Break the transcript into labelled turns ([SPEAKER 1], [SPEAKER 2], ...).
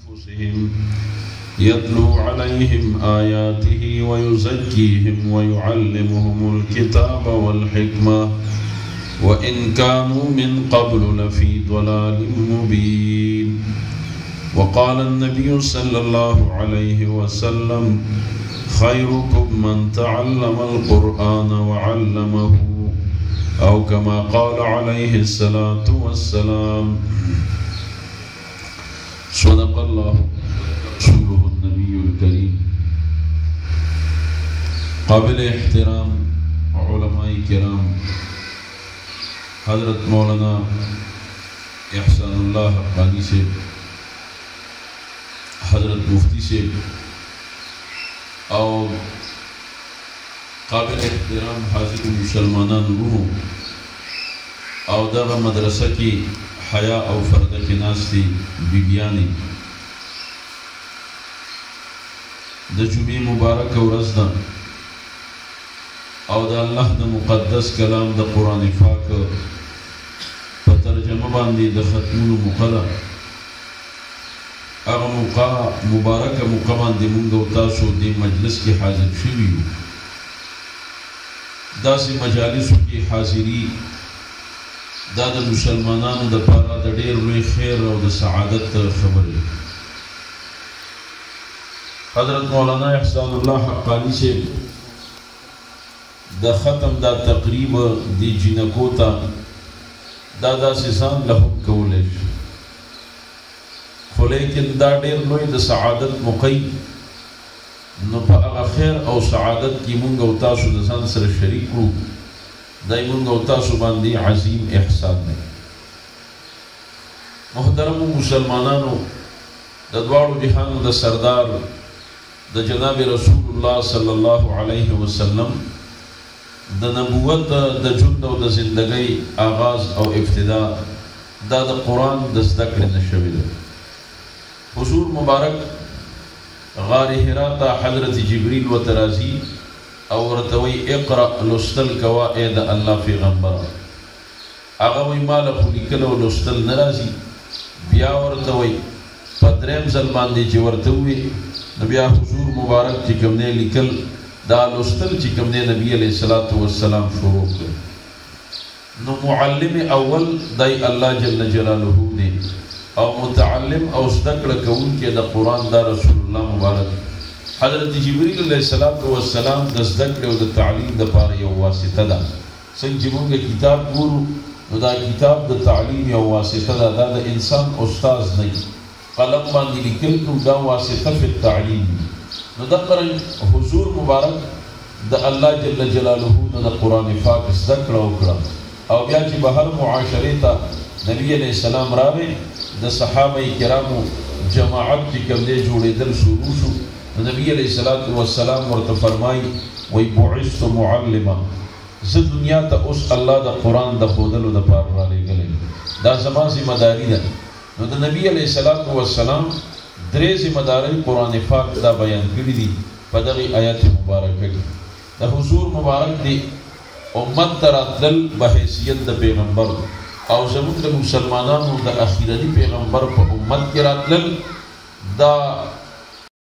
[SPEAKER 1] أنفسهم يتلو عليهم آياته ويزكيهم ويعلمهم الكتاب والحكمة وإن كانوا من قبل لفي ضلال مبين. وقال النبي صلى الله عليه وسلم خيركم من تعلم القرآن وعلمه أو كما قال عليه الصلاة والسلام. صدق الله رسوله النبي الكريم. قابل احترام علماء کرام حضرت مولانا احسان اللہ حقانی سے، حضرت مفتی سے، اور قابل احترام حاضر مسلمانان روحو او دغه مدرسه کی حیا او فرده کی ناستی بیبیانی د جمعې مبارک ورځ ده او د الله د مقدس کلام د قرآن پاک په ترجمه باندې د ختمونو موقع ده. هغه موقع مبارکه موقع باندې مونږ او تاسو دې مجلس کې حاضر شوي یو. داسې مجالسو کې حاضري دا د مسلمانانو دپاره د ډېر لوی خیر او د سعادت خبرې. حضرت مولانا احسان الله حقانی سے دا ختم دا تقریب دی جنکو تا دا سیسان لحب کولیش، خو لیکن دا ډېر لوی د سعادت موقعی نو په هغه خیر او سعادت کې مونږ او تاسو د ځان سره شریک کړو. دا مونږ او تاسو باندې عظیم احسان دی. محترمو مسلمانانو، د دواړو جهانو د سردار د جناب رسول الله صلی الله علیه وسلم د نبوت د ژوند او د زندګۍ آغاز او ابتدا دا د قرآن د زده کړې نه شوې ده. حضور مبارک غار حرا ته حضرت جبریل ورته راځي او ورته وایي اقرأ لوستل کوه ای د الله پیغمبره. هغه وایي ما له خو لیکل او لوستل نه راځي. بیا ورته وایي په درېیم ځل باندې چې ورته ووایي نو بیا حضور مبارک چې کوم دی لیکل دا لوستل چې کوم دی نبی علیه الصلاة والسلام شروع کړ. نو معلم اول دی الله جل جلاله دی او متعلم او زده کړه کوونکی د قرآن دا رسول الله مبارک. حضرت جبریل علیه السلام د زده کړې او د تعلیم دپاره یو واسطه ده. څنګه چې موږ کتاب ګورو نو دا کتاب د تعلیم یو واسطه ده. دا د انسان استاذ نه قلم باندې لیکل کوم دا واسطه فی التعلیم. نو دقرنګ حضور مبارک د الله جل جلاله د قرآن پاک زده کړه وکړه او بیا چې بهر معاشرې ته نبی علیه السلام راغی د صحابه کرامو جماعت چې کوم دی جوړېدل شروع شو. نبی علیه السلام ورته فرمایي وایي بعثت معلما، زه دنیا ته اوس الله د قرآن د ښودلو دپاره رالیږلی، دا زما ذمه داري ده. نو د نبی علیه السلام درې ذمه دارۍ قرآن پاک دا بیان کړي دي په دغې آیت مبارکه کې. د حضور مبارک دی امت ته راتلل په حیثیت د پیغمبر او زموږ د مسلمانانو د اخیرني پیغمبر په امت کې راتلل دا